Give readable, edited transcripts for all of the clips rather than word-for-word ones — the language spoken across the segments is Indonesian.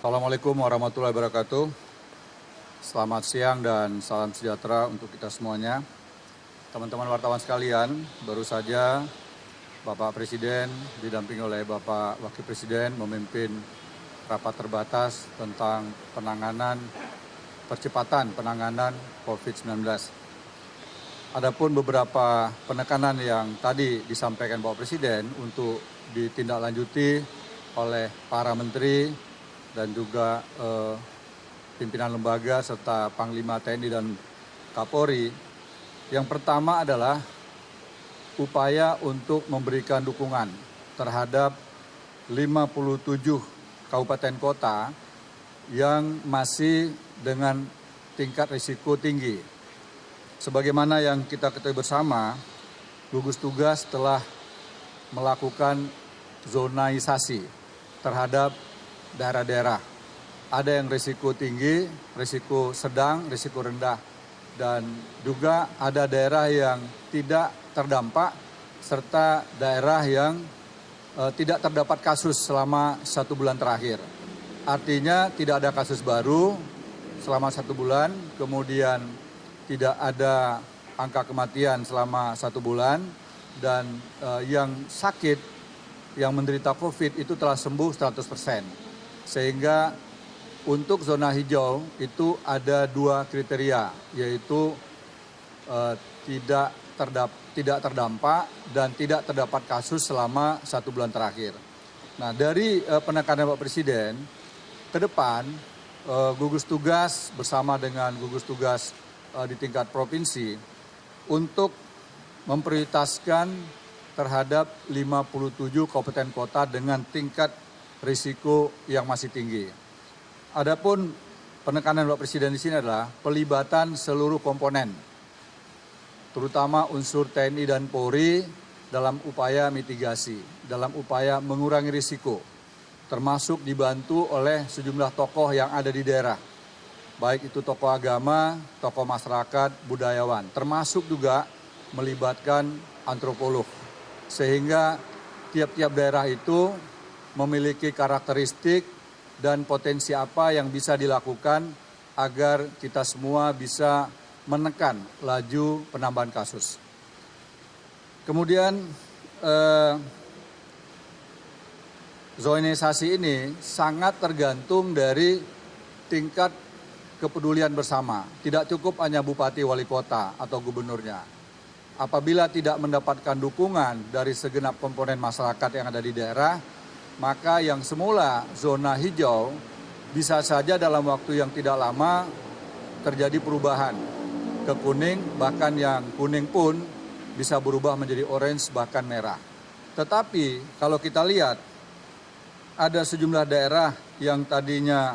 Assalamualaikum warahmatullahi wabarakatuh. Selamat siang dan salam sejahtera untuk kita semuanya. Teman-teman wartawan sekalian, baru saja Bapak Presiden didampingi oleh Bapak Wakil Presiden memimpin rapat terbatas tentang percepatan penanganan COVID-19. Adapun beberapa penekanan yang tadi disampaikan Bapak Presiden untuk ditindaklanjuti oleh para menteri dan juga pimpinan lembaga serta Panglima TNI dan Kapolri. Yang pertama adalah upaya untuk memberikan dukungan terhadap 57 kabupaten kota yang masih dengan tingkat risiko tinggi. Sebagaimana yang kita ketahui bersama, gugus tugas telah melakukan zonaisasi terhadap daerah-daerah. Ada yang risiko tinggi, risiko sedang, risiko rendah. Dan juga ada daerah yang tidak terdampak, serta daerah yang tidak terdapat kasus selama 1 bulan terakhir. Artinya tidak ada kasus baru selama 1 bulan, kemudian tidak ada angka kematian selama 1 bulan, dan yang sakit, yang menderita COVID itu telah sembuh 100%. Sehingga untuk zona hijau itu ada 2 kriteria, yaitu tidak terdampak dan tidak terdapat kasus selama 1 bulan terakhir. Nah, dari penekanan Bapak Presiden, ke depan gugus tugas bersama dengan gugus tugas di tingkat provinsi untuk memprioritaskan terhadap 57 kabupaten kota dengan tingkat risiko yang masih tinggi. Adapun penekanan Bapak Presiden di sini adalah pelibatan seluruh komponen, terutama unsur TNI dan Polri dalam upaya mitigasi, dalam upaya mengurangi risiko, termasuk dibantu oleh sejumlah tokoh yang ada di daerah, baik itu tokoh agama, tokoh masyarakat, budayawan, termasuk juga melibatkan antropolog, sehingga tiap-tiap daerah itu memiliki karakteristik dan potensi apa yang bisa dilakukan agar kita semua bisa menekan laju penambahan kasus. Kemudian zonisasi ini sangat tergantung dari tingkat kepedulian bersama. Tidak cukup hanya bupati, wali kota, atau gubernurnya. Apabila tidak mendapatkan dukungan dari segenap komponen masyarakat yang ada di daerah, maka yang semula zona hijau bisa saja dalam waktu yang tidak lama terjadi perubahan ke kuning, bahkan yang kuning pun bisa berubah menjadi orange bahkan merah. Tetapi kalau kita lihat ada sejumlah daerah yang tadinya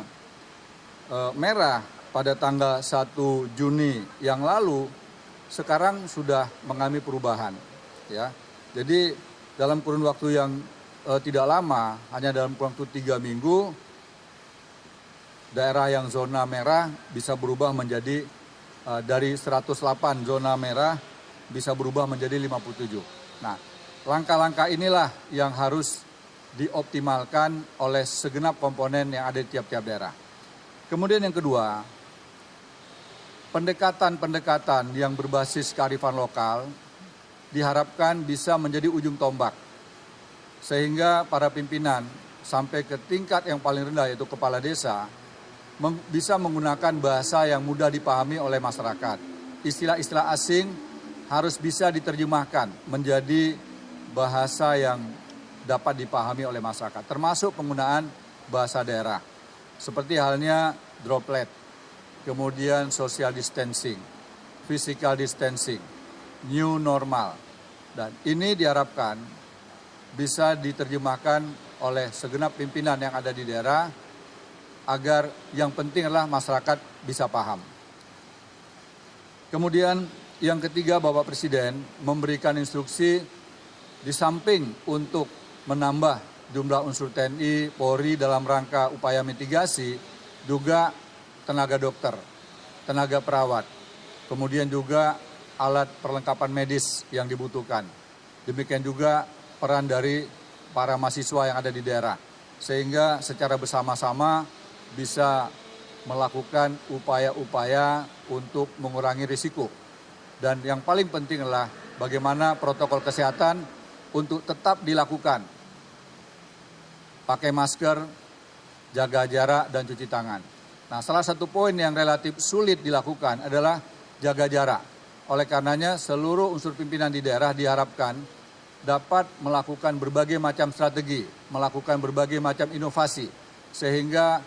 merah pada tanggal 1 Juni yang lalu sekarang sudah mengalami perubahan, ya. Jadi dalam kurun waktu yang tidak lama, hanya dalam kurun waktu 3 minggu, daerah yang zona merah bisa berubah menjadi dari 108 zona merah bisa berubah menjadi 57. Nah, langkah-langkah inilah yang harus dioptimalkan oleh segenap komponen yang ada di tiap-tiap daerah. Kemudian yang kedua, pendekatan-pendekatan yang berbasis kearifan lokal diharapkan bisa menjadi ujung tombak, sehingga para pimpinan sampai ke tingkat yang paling rendah yaitu kepala desa bisa menggunakan bahasa yang mudah dipahami oleh masyarakat. Istilah-istilah asing harus bisa diterjemahkan menjadi bahasa yang dapat dipahami oleh masyarakat, termasuk penggunaan bahasa daerah. Seperti halnya droplet, kemudian social distancing, physical distancing, new normal. Dan ini diharapkan bisa diterjemahkan oleh segenap pimpinan yang ada di daerah agar yang penting adalah masyarakat bisa paham. Kemudian yang ketiga, Bapak Presiden memberikan instruksi di samping untuk menambah jumlah unsur TNI, Polri dalam rangka upaya mitigasi, juga tenaga dokter, tenaga perawat, kemudian juga alat perlengkapan medis yang dibutuhkan. Demikian juga peran dari para mahasiswa yang ada di daerah. Sehingga secara bersama-sama bisa melakukan upaya-upaya untuk mengurangi risiko. Dan yang paling penting adalah bagaimana protokol kesehatan untuk tetap dilakukan. Pakai masker, jaga jarak, dan cuci tangan. Nah, salah satu poin yang relatif sulit dilakukan adalah jaga jarak. Oleh karenanya, seluruh unsur pimpinan di daerah diharapkan dapat melakukan berbagai macam strategi, melakukan berbagai macam inovasi, sehingga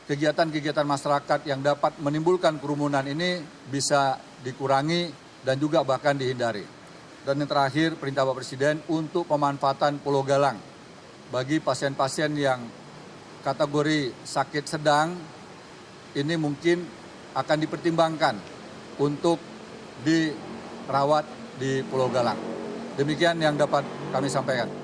kegiatan-kegiatan masyarakat yang dapat menimbulkan kerumunan ini bisa dikurangi dan juga bahkan dihindari. Dan yang terakhir, perintah Bapak Presiden untuk pemanfaatan Pulau Galang bagi pasien-pasien yang kategori sakit sedang, ini mungkin akan dipertimbangkan untuk dirawat di Pulau Galang. Demikian yang dapat kami sampaikan.